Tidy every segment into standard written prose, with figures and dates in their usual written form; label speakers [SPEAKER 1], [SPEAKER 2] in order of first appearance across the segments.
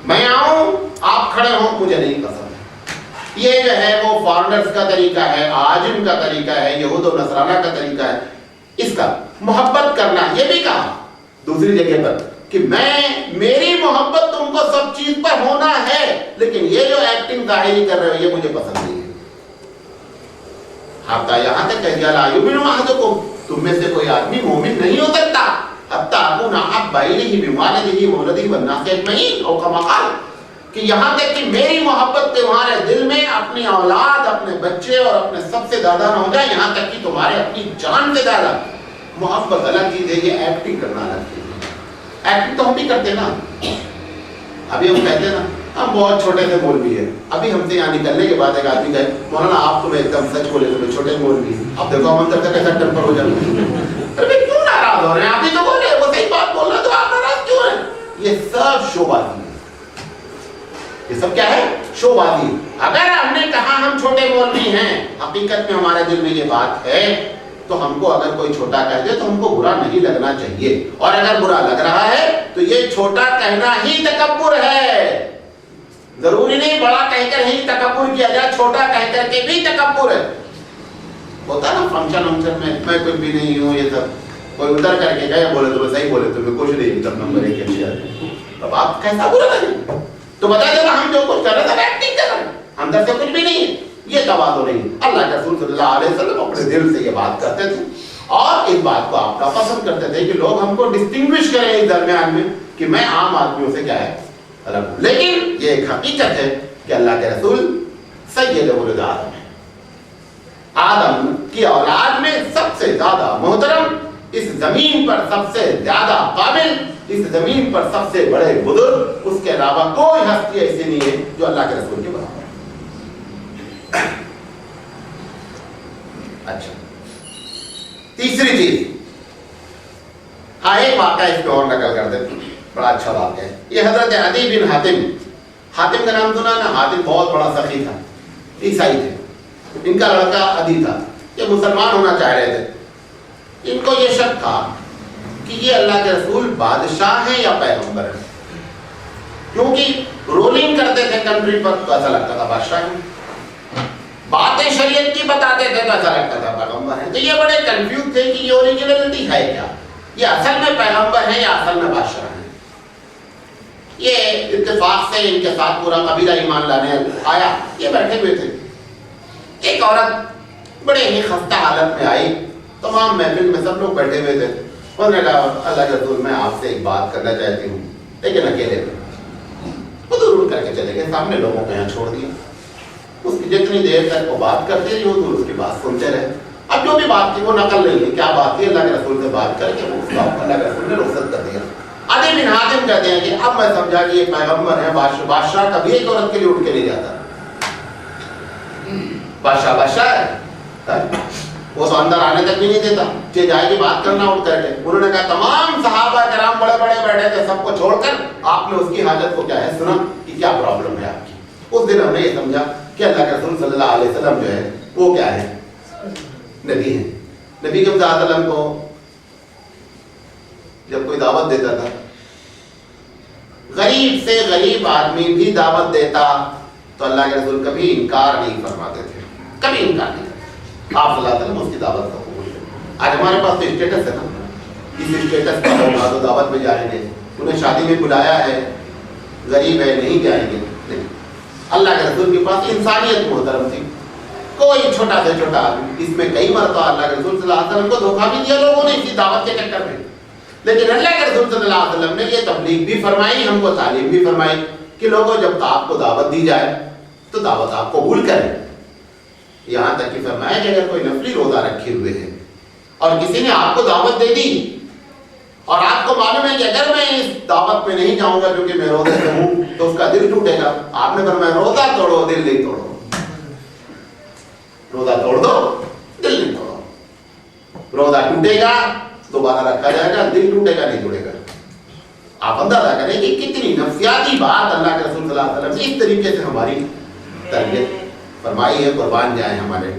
[SPEAKER 1] میں آؤں آپ کھڑے ہوں مجھے نہیں پسند. یہ جو ہے وہ فارنرز کا طریقہ ہے, عاجم کا طریقہ ہے, یہود و نصارہ کا طریقہ ہے. اس کا محبت کرنا, یہ بھی کہا دوسری جگہ پر کہ میری محبت تم کو سب چیز پر ہونا ہے, لیکن یہ جو ایکٹنگ ظاہری کر رہے ہو یہ مجھے پسند نہیں ہے. حتیٰ یہاں تک کہہ دیا لا یؤمن احدکم, تم میں سے کوئی آدمی مومن نہیں ہو سکتا حتیٰ اکون احب الیہ من والدہ وولدہ والناس اجمعین, او کما قال, کہ یہاں تک کہ میری محبت تمہارے دل میں اپنی اولاد, اپنے بچے اور اپنے سب سے زیادہ نہ ہو جائے, یہاں تک کہ تمہارے اپنی جان سے زیادہ. محبت الگ چیز ہے, یہ ایکٹنگ کرنا الگ چیز ہے. ایکٹنگ تو ہم بھی کرتے نا. ابھی ہم کہتے ہیں نا ہم بہت چھوٹے سے مولوی ہیں. ابھی ہم سے یہاں نکلنے کے بعد ایک آدمی کہے مولانا آپ تو ایک دم سچ بولے, تمہیں چھوٹے مولوی ہیں, اب دیکھو ہم اندر سے کیسا ٹیمپر ہو جاتے ہیں. ارے کیوں ناراض ہو رہے ہیں, آپ ہی تو بولے وہ صحیح بات بول رہا تو آپ ناراض کیوں ہیں؟ یہ سب شو بازی ہے. یہ سب کیا ہے؟ شو بازی. اگر ہم نے کہا ہم چھوٹے مولوی ہیں, حقیقت میں ہمارے دل میں یہ بات ہے, تو ہم کو اگر کوئی چھوٹا کہہ دے تو ہم کو برا نہیں لگنا چاہیے, اور اگر برا لگ رہا ہے تو یہ چھوٹا کہنا ہی تکبر ہے. ضروری نہیں بڑا کہہ کر ہی تکبر کیا جائے, چھوٹا کہہ کر کے بھی تکبر ہے. ہوتا نا فنکشن میں کچھ بھی نہیں ہوں, یہ سب کوئی اتر کر کے گئے بولے تو صحیح بولے تمہیں کچھ نہیں, تب نمبر 1 اچھی آتی. اب آپ کیسا برا لگے تو بتا دے ہم جو کچھ کر رہے تھے ایکٹنگ کر رہے ہیں, اندر سے کچھ بھی نہیں ہے. یہ تواضع نہیں. اللہ کے رسول صلی اللہ علیہ وسلم اپنے دل سے یہ بات کرتے تھے, اور اس بات کو آپ کا پسند کرتے تھے کہ لوگ ہم کو ڈسٹنگوش کریں اس درمیان میں کہ میں عام آدمیوں سے کیا ہے الگ. لیکن یہ ایک حقیقت ہے کہ اللہ کے رسول سید ولد آدم ہے. آدم کی اولاد میں سب سے زیادہ محترم, اس زمین پر سب سے زیادہ قابل, اس زمین پر سب سے بڑے بزرگ, اس کے علاوہ کوئی ہستی ایسی نہیں ہے جو اللہ کے رسول کے برابر. اچھا, تیسری چیز, ایک واقعہ اس پہ اور نقل کر دیں, بڑا اچھا واقعہ ہے. یہ حضرت عدی بن حاتم, حاتم کا نام سنا نا, حاتم بہت بڑا سخی تھا, عیسائی تھے. ان کا لڑکا عدی تھا, یہ مسلمان ہونا چاہ رہے تھے. ان کو یہ شک تھا کہ یہ اللہ کے رسول بادشاہ ہیں یا پیغمبر ہیں, کیونکہ رولنگ کرتے تھے کنٹری پر تو ایسا لگتا تھا بادشاہ ہیں, باتیں شریعت کی بتاتے تھے تو ایسا لگتا تھا پیغمبر ہیں. تو یہ بڑے کنفیوز تھے کہ یہ اوریجنلٹی ہے کیا, یہ اصل میں پیغمبر ہیں یا اصل میں بادشاہ ہیں. یہ اتفاق سے ان کے ساتھ پورا قبیلہ ایمان لانے آیا. یہ بیٹھے ہوئے تھے, ایک عورت بڑے ہی خستہ حالت میں آئی, تمام محفل میں سب لوگ بیٹھے ہوئے تھے. انہوں نے کہا اللہ کے رسول میں آپ سے ایک بات کرنا چاہتی ہوں, لیکن اکیلے میں. وہ ضرور کر کے چلے گئے, سامنے لوگوں کو یہاں چھوڑ دیا. اس کی جتنی دیر تک وہ بات کرتے رہے, وہ اس کی بات سنتے رہے. اب جو بھی بات تھی وہ نقل نہیں ہے, کیا بات تھی اللہ کے رسول سے بات کر کے اس کا اللہ کے رسول نے رخصت کر دیا. عدی بن حاتم کہتے ہیں کہ اب میں سمجھا کہ یہ پیغمبر ہے. بادشاہ کبھی ایک عورت کے لیے اٹھ کے نہیں جاتا, بادشاہ ہے, وہ تو اندر آنے تک بھی نہیں دیتا, کہ جائے گی بات کرنا اٹھ کر کے. انہوں نے کہا تمام صحابہ کرام بڑے بڑے بیٹھے تھے, سب کو چھوڑ کر آپ نے اس کی حاجت کو کیا ہے سنا کہ کیا پرابلم ہے آپ کی. اس دن ہم نے یہ سمجھا کہ اللہ کے رسول صلی اللہ علیہ وسلم جو ہے وہ کیا ہے, نبی ہیں. نبی کے صلی اللہ علیہ وسلم کو جب کوئی دعوت دیتا تھا, غریب سے غریب آدمی بھی دعوت دیتا تو اللہ کے رسول کبھی انکار نہیں فرماتے تھے, کبھی انکار نہیں. آپ صلی اللہ علیہ وسلم اس کی دعوت کو قبول کریں. آج ہمارے پاس تو اسٹیٹس ہے نا, اس اسٹیٹس کا ہوگا تو دعوت میں جائیں گے, انہیں شادی میں بلایا ہے, غریب ہے نہیں جائیں گے. نہیں, اللہ کے رسول کے پاس انسانیت محترم تھی. کوئی چھوٹا سے چھوٹا آدمی, اس میں کئی مرتبہ اللہ کے رسول صلی اللہ علیہ وسلم کو دھوکہ بھی دیا لوگوں نے اسی دعوت کے چکر میں. لیکن اللہ کے رسول صلی اللہ علیہ وسلم نے یہ تبلیغ بھی فرمائی, ہم کو تعلیم بھی فرمائی کہ لوگوں جب آپ کو دعوت دی جائے تو دعوت آپ قبول کریں. یہاں تک کہ فرمایا کہ اگر کوئی نفلی روزہ رکھے ہوئے ہیں اور کسی نے آپ کو دعوت دے دی اور آپ کو معلوم ہے کہ اگر میں اس دعوت میں نہیں جاؤں گا کیونکہ میں روزے سے ہوں تو اس کا دل ٹوٹے گا, آپ نے فرمایا روزہ توڑو دل نہیں توڑو, روزہ توڑ دو دل نہیں توڑو. روزہ ٹوٹے گا دوبارہ رکھا جائے گا, دل ٹوٹے گا نہیں جڑے گا. آپ اندازہ کریں کہ کتنی نفسیاتی بات اللہ کے رسول صلی اللہ علیہ وسلم نے اس طریقے سے ہماری تربیت فرمائی ہے. قربان جائیں ہمارے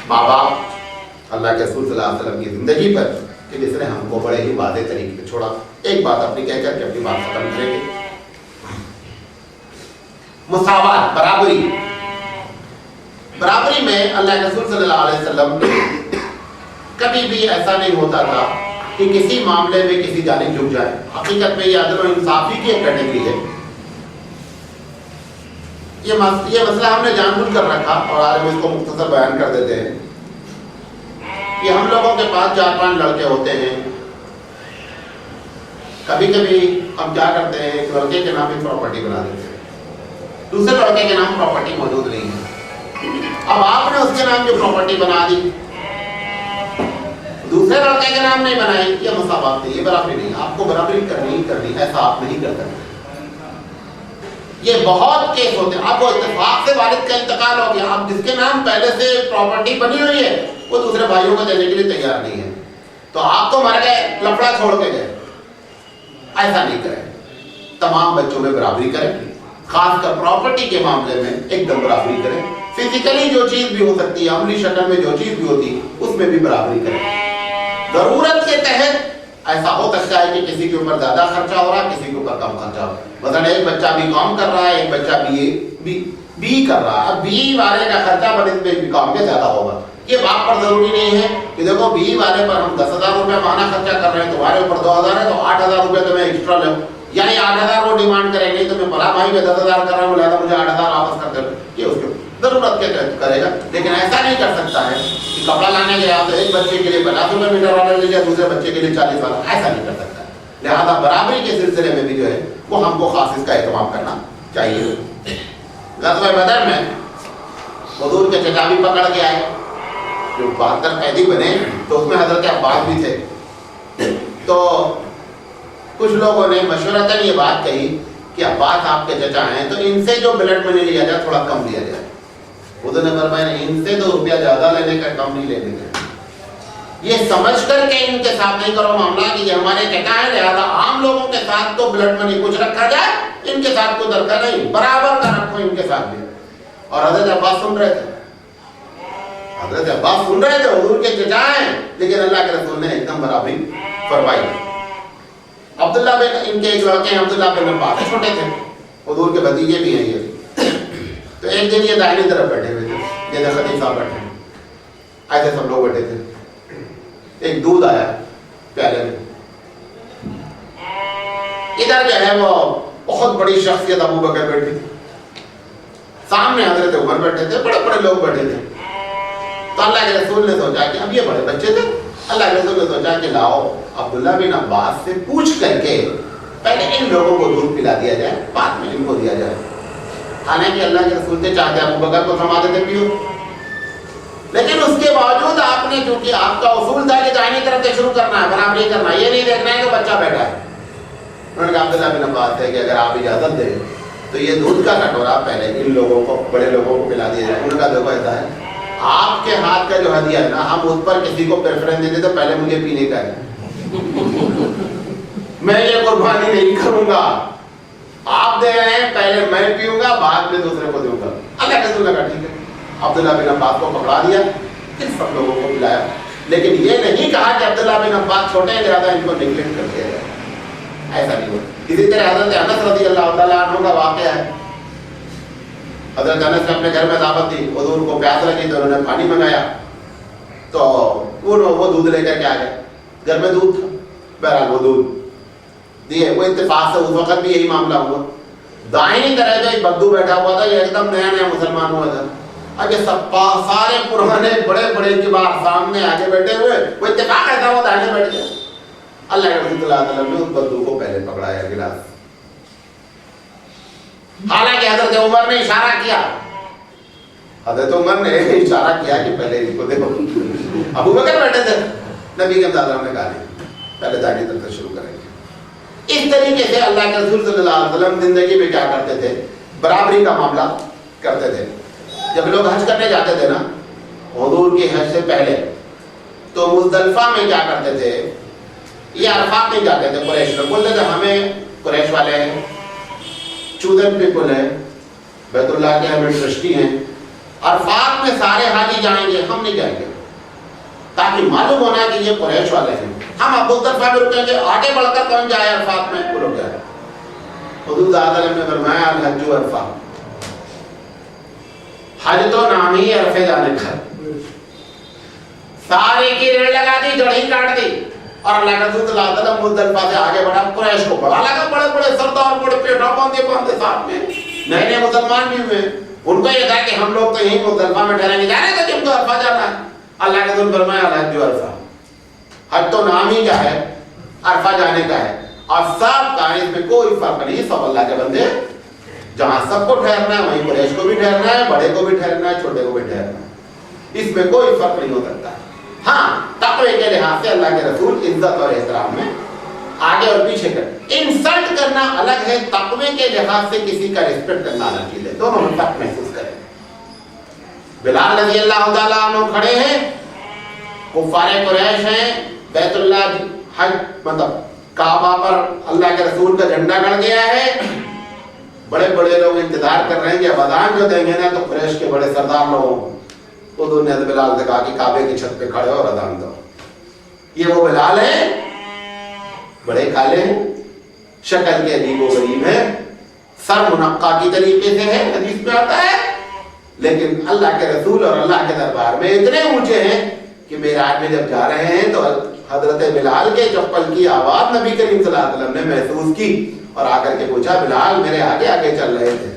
[SPEAKER 1] ماں باپ اللہ کے رسول صلی اللہ علیہ وسلم کی زندگی پر کہ جس نے ہم کو بڑے ہی واضح طریقے سے چھوڑا. ایک بات اپنی کہہ کر کے اپنی بات ختم کریں گے. مساوات، برابری. برابری میں اللہ کے رسول صلی اللہ علیہ وسلم کبھی بھی ایسا نہیں ہوتا تھا کہ کسی معاملے میں کسی جانب جھک جائے. حقیقت میں یہ عدل و انصافی کی ایک کیٹیگری ہے. یہ مسئلہ ہم نے جان بوجھ کر رکھا اور آج ہم اس کو مختصر بیان کر دیتے ہیں کہ ہم لوگوں کے پاس 4-5 لڑکے ہوتے ہیں. کبھی کبھی ہم کیا کرتے ہیں، ایک لڑکے کے نام ایک پراپرٹی بنا دیتے ہیں، دوسرے لڑکے کے نام پراپرٹی موجود نہیں ہے. اب آپ نے اس کے نام جو پراپرٹی بنا دی، دوسرے لڑکے کے نام نہیں بنائی، یہ مساوات نہیں، یہ برابری نہیں. آپ کو برابری کرنی ہی کرنی، ایسا آپ نہیں کر سکتے. یہ بہت کیس ہوتے ہیں. آپ کو اتفاق سے والد کا انتقال ہو گیا، اب جس کے نام پہلے سے پراپرٹی بنی ہوئی ہے وہ دوسرے بھائیوں کو دینے کے لیے تیار نہیں ہے، تو آپ تو مر گئے، لفڑا چھوڑ کے گئے. ایسا نہیں کریں. تمام بچوں میں برابری کریں، خاص کر پراپرٹی کے معاملے میں ایک دم برابری کریں. فزیکلی جو چیز بھی ہو سکتی ہے، عملی شکل میں جو چیز بھی ہوتی ہے، اس میں بھی برابری کریں. ضرورت کے تحت ایسا ہو سکتا ہے کہ کسی کے اوپر زیادہ خرچہ ہو رہا ہے، کسی کے اوپر کم خرچہ ہو رہا ہے. مثلا ایک بچہ بی کام کر رہا ہے، ایک بچہ بی کر رہا ہے. اب بی والے کا خرچہ بنسبت بی کام کے زیادہ ہوگا. یہ باپ پر ضروری نہیں ہے کہ دیکھو بی والے پر ہم 10,000 روپے ماہانہ خرچہ کر رہے ہیں، تمہارے اوپر 2,000 ہے تو 8,000 روپے تمہیں ایکسٹرا لو، یعنی 8,000 وہ ڈیمانڈ کریں گے تو میں بڑا بھائی میں 10,000 کر رہا ہوں، لہٰذا مجھے 8,000 واپس کر دو. یہ اس کے ضرورت کے تحت کرے گا. لیکن ایسا نہیں کر سکتا ہے کہ کپڑا لانے گیا تو ایک بچے کے لیے 50 روپے میٹر والا لے لیا، دوسرے بچے کے لیے 40 والا. ایسا نہیں کر سکتا. لہٰذا برابری کے سلسلے میں بھی جو ہے وہ ہم کو خاص اس کا اہتمام کرنا چاہیے. غزوہ بدر میں حضور کے چچا بھی پکڑ کے آئے جو 72 قیدی بنے، تو اس میں حضرت عباس بھی تھے. تو کچھ لوگوں نے مشورتاً یہ بات کہی کہ عباس آپ کے چچا ہیں تو ان سے جو بلڈ منی لیا جائے تھوڑا کم لیا جائے. حضور نے فرمایا ان سے تو روپیہ زیادہ لینے کا، کم نہیں لینے کا. یہ سمجھ کر کے ان کے ساتھ نہیں کرو معاملہ کہ یہ ہمارے چچا ہیں، لہٰذا عام لوگوں کے ساتھ تو بلڈ منی کچھ رکھا جائے، ان کے ساتھ کوئی درکا نہیں، برابر کا رکھو ان کے ساتھ بھی. اور حضرت عباس سن رہے تھے، حضور کے چچا ہیں، لیکن اللہ کے رسول نے ایک دم برابری فرمائی. عبداللہ بن، ان کے ایک لڑکے ہیں عبداللہ بن عباس، چھوٹے تھے، حضور کے بھتیجے بھی ہیں یہ. تو ایک دن یہ دائنی طرف بیٹھے ہوئے تھے، جیسے خطیب صاحب بیٹھے ہیں، ایسے سب لوگ بیٹھے تھے. ایک دودھ آیا پیالے میں، ادھر جو ہے وہ بہت بڑی شخصیت ابو بکر بیٹھی تھی، سامنے حضرت عمر بیٹھے تھے، بڑے بڑے لوگ بیٹھے تھے. تو اللہ کے رسول نے سوچا کہ اب یہ بڑے بچے تھے، اللہ کے رسول نے سوچا کہ لاؤ عبداللہ بن عباس سے پوچھ کر کے پہلے ان لوگوں کو دودھ پلا دیا جائے، بعد میں ان کو دیا جائے. حالانکہ اللہ کے رسول سے چاہتے ابو بکر کو تھما دیتے پیو، لیکن اس کے باوجود آپ نے، چونکہ آپ کا اصول تھا کہ دائنی طرف سے شروع کرنا ہے، برابری کرنا ہے، یہ نہیں دیکھنا ہے کہ بچہ بیٹھا ہے. انہوں نے کہا عبداللہ بن عباس ہے کہ اگر آپ اجازت دیں تو یہ دودھ کا کٹورا پہلے ان لوگوں کو، بڑے لوگوں کو پلا دیا جائے. انہوں نے کہا دیکھو ایسا ہے، آپ کے ہاتھ کا جو ہدیہ ہے نا، ہم اس پر کسی کو پریفرنس دیتے تو پہلے مجھے پینے کا ہے. میں یہ قربانی نہیں کروں گا، آپ دے رہے ہیں پہلے میں پیوں گا، بعد میں دوسرے کو دوں گا. اللہ کے رسول نے کہا ٹھیک ہے. عبداللہ بن عباس کو پکڑا دیا، ان سب لوگوں کو پلایا. لیکن یہ نہیں کہا کہ عبداللہ بن عباس چھوٹے ہیں لہٰذا ان کو نیگلیکٹ کر دیا جائے، ایسا نہیں ہوا. اسی طرح حضرت انس رضی اللہ تعالیٰ عنہ کا واقعہ ہے. حضرت انس نے اپنے گھر میں دعوت دی، حضور کو پیاس لگی تو انہوں نے پانی منگایا، تو وہ دودھ لے کر کے آ گئے. گھر میں دودھ تھا، بہرحال وہ دودھ دیے. وہ اتفاق سے اس وقت بھی یہی معاملہ ہوا. دائنی طرح جو ایک بدو بیٹھا ہوا تھا، یہ ایک دم نیا نیا مسلمان ہوا تھا. اب یہ سب سارے پرانے بڑے بڑے کبار سامنے آگے بیٹھے ہوئے، وہ اتفاق ایسا ہوا دائنے بیٹھ گیا. اللہ کے رسول صلی اللہ علیہ وسلم نے اس بدو کو پہلے پکڑایا گلاس. حالانکہ حضرت عمر نے اشارہ کیا، حضرت عمر نے اشارہ کیا کہ پہلے اس کو دیکھو. ابو بکر بیٹھے تھے، نبی کے امداد نے کہا نہیں، پہلے دائنی طرف سے شروع کریں گے. اس طریقے سے اللہ کے رسول صلی اللہ علیہ وسلم زندگی میں کیا کرتے تھے، برابری کا معاملہ کرتے تھے. جب لوگ حج کرنے جاتے تھے نا، حضور کے حج سے پہلے، تو مزدلفہ میں کیا کرتے تھے، یہ عرفات نہیں جاتے تھے. قریش لوگ بولتے تھے ہمیں قریش والے ہیں، چودن پیپل ہیں، بیت اللہ کے ہمیں ٹرسٹی ہیں، عرفات میں سارے حاجی جائیں گے، ہم نہیں جائیں گے، تاکہ معلوم ہونا کہ یہ قریش والے ہیں. ہم اب مزدلفہ میں رکیں گے، آگے بڑھ کر کون جائے عرفات میں، وہ لوگ جائیں. حضور صلی اللہ علیہ وسلم نے فرمایا الحج عرفہ، حج تو نام ہی عرفے جانے کا، سارے کی ریڑھ لگا دی، جڑ ہی کاٹ دی، اور اللہ کا رسول صلی اللہ علیہ وسلم مزدلفہ سے آگے بڑھا، قریش کو بڑا لگا، بڑے بڑے سردار، بڑے پیٹا باندھے ساتھ میں نئے نئے مسلمان بھی ہوئے، ان کو یہ تھا کہ ہم لوگ تو یہیں مزدلفہ میں ٹھہریں گے، جانے تو جب تو عرفہ جانا ہے۔ اللہ کے رسول فرمایا الحج عرفہ، حج تو نام ہی کیا ہے، عرفہ جانے کا ہے، اور سب کا اس میں کوئی فرق نہیں، سب اللہ کے بندے، جہاں سب کو ٹھہرنا ہے وہیں قریش کو بھی ٹھہرنا ہے، بڑے کو بھی ٹھہرنا ہے، چھوٹے کو بھی ٹھہرنا ہے، اس میں کوئی فرق نہیں ہو سکتا۔ ہاں تقوی کے لحاظ سے اللہ کے رسول عزت اور احترام میں آگے اور پیچھے کر، انسلٹ کرنا الگ ہے، تقوی کے لحاظ سے کسی کا ریسپیکٹ کرنا الگ چیز ہے، دونوں میں فرق محسوس کریں۔ بلال رضی اللہ تعالیٰ عنہ کھڑے ہیں، کفار قریش ہیں، بیت اللہ حج مطلب کعبہ پر اللہ کے رسول کا جھنڈا گڑ گیا ہے، بڑے بڑے لوگ انتظار کر رہے ہیں کہ اب اذان جو دیں گے نا تو قریش کے بڑے سردار لوگوں تو نے بلال سے کہا کہ کعبے کی چھت پہ کھڑے اور اذان دو۔ یہ وہ بلال ہیں، بڑے کالے ہیں، شکل کے عجیب و غریب ہیں، سر منقع کی طریقے سے ہے، حدیث میں آتا ہے، لیکن اللہ کے رسول اور اللہ کے دربار میں اتنے اونچے ہیں کہ معراج میں جب جا رہے ہیں تو حضرت بلال کے چپل کی آواز نبی کریم صلی اللہ علیہ وسلم نے محسوس کی اور آ کر کے پوچھا بلال میرے آگے آگے چل رہے تھے،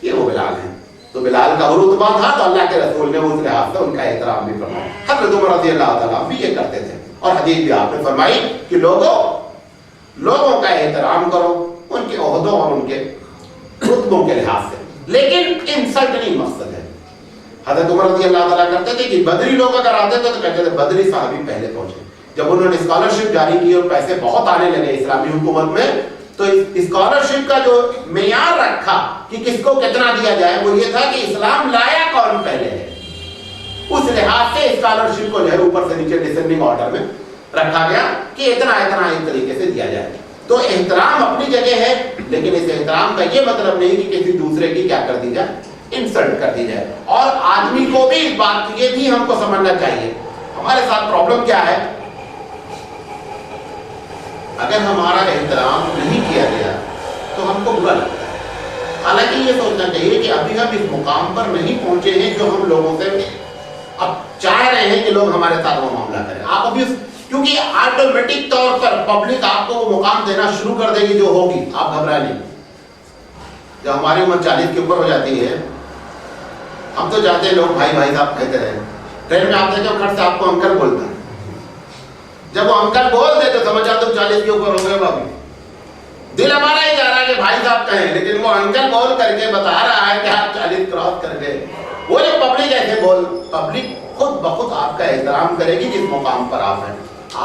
[SPEAKER 1] یہ وہ بلال ہیں۔ تو بلال کا رتبہ تھا تو اللہ کے رسول نے اس لحاظ سے ان کا احترام بھی فرمایا۔ حضرت عمر رضی اللہ تعالیٰ بھی یہ کرتے تھے، اور حدیث بھی آپ نے فرمائی کہ لوگوں کا احترام کرو ان کے عہدوں اور ان کے رتبوں کے لحاظ سے، لیکن انسلٹ نہیں مقصد ہے۔ حضرت عمر رضی اللہ تعالیٰ کرتے تھے کہ بدری لوگ اگر آتے تھے تو کہتے تھے بدری صحابی پہلے پہنچے۔ جب انہوں نے اسکالرشپ جاری کی اور پیسے بہت آنے لگے اسلامی حکومت میں، تو اسکالرشپ کا جو معیار رکھا کہ کس کو کتنا دیا جائے وہ یہ تھا کہ اسلام لایا کون پہلے ہے، اس لحاظ سے اسکالرشپ کو جو ہے اوپر سے نیچے ڈسینڈنگ آرڈر میں رکھا گیا کہ اتنا اتنا اس طریقے سے دیا جائے۔ تو احترام اپنی جگہ ہے، لیکن اس احترام کا یہ مطلب نہیں کہ کسی دوسرے کی کیا کر دی جائے، انسلٹ کر دی جائے۔ اور آدمی کو بھی اس بات یہ بھی ہم کو سمجھنا چاہیے، ہمارے ساتھ پرابلم کیا ہے، اگر ہمارا احترام نہیں کیا گیا تو ہم کو برا لگتا ہے۔ حالانکہ یہ سوچنا چاہیے کہ ابھی ہم اس مقام پر نہیں پہنچے ہیں جو ہم لوگوں سے اب چاہ رہے ہیں کہ لوگ ہمارے ساتھ وہ معاملہ کریں۔ آپ ابھی کیونکہ آٹومیٹک طور پر پبلک آپ کو وہ مقام دینا شروع کر دے گی جو ہوگی، آپ گھبرائیں نہیں۔ جب ہماری عمر 40 کے اوپر ہو جاتی ہے ہم تو چاہتے ہیں لوگ بھائی بھائی صاحب کہتے رہے، ٹرین میں آپ دیکھیں کھٹ سے آپ کو انکل بولتا ہے، جب وہ انکل بول دے تو سمجھا تم 40 کے اوپر ہو گئے بابی، دل ہمارا ہی چاہ رہا ہے کہ بھائی صاحب کہیں، لیکن وہ انکل بول کر کے بتا رہا ہے کہ آپ 40 کراس کر گئے۔ وہ جو پبلک ایسے پبلک خود بخود آپ کا احترام کرے گی جس مقام پر آپ ہیں۔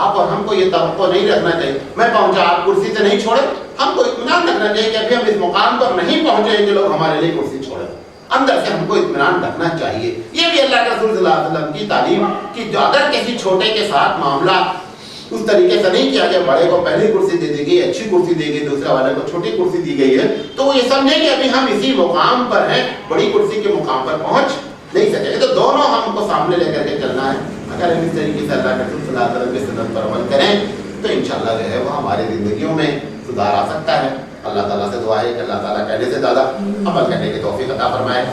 [SPEAKER 1] آپ اور ہم کو یہ توقع نہیں رکھنا چاہیے میں پہنچا آپ کرسی سے نہیں چھوڑے، ہم کو اطمینان رکھنا چاہیے کہ ابھی ہم اس مقام پر نہیں پہنچے ہیں کہ لوگ ہمارے لیے کرسی چھوڑیں، اندر سے ہم کو اطمینان رکھنا چاہیے۔ یہ بھی اللہ کے رسول صلی اللہ علیہ وسلم کی تعلیم کہ اگر کسی چھوٹے کے ساتھ معاملہ اس طریقے سے نہیں کیا کہ بڑے کو پہلی کرسی دے دی گئی، اچھی کرسی دی گئی، دوسرے والے کو چھوٹی کرسی دی گئی ہے، تو وہ یہ سمجھے کہ ابھی ہم اسی مقام پر ہیں، بڑی کرسی کے مقام پر پہنچ نہیں سکے۔ تو دونوں ہم کو سامنے لے کر کے چلنا ہے۔ اگر ہم اس طریقے سے اللہ کے رسول صلی اللہ علیہ وسلم کی سنت پر عمل کریں تو انشاءاللہ جو ہے وہ ہماری زندگیوں میں سدھار آ سکتا ہے۔ اللہ تعالیٰ سے دعا ہے کہ اللہ تعالیٰ کہنے سے زیادہ عمل کرنے کی توفیق عطا فرمائے۔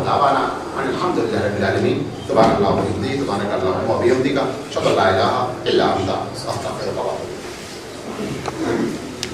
[SPEAKER 1] دعوانا الحمدللہ رب العالمین، سبحان اللہ و بحمدہ، سبحانک اللہم و بحمدک، اشہد ان لا الہ الا انت، استغفرک۔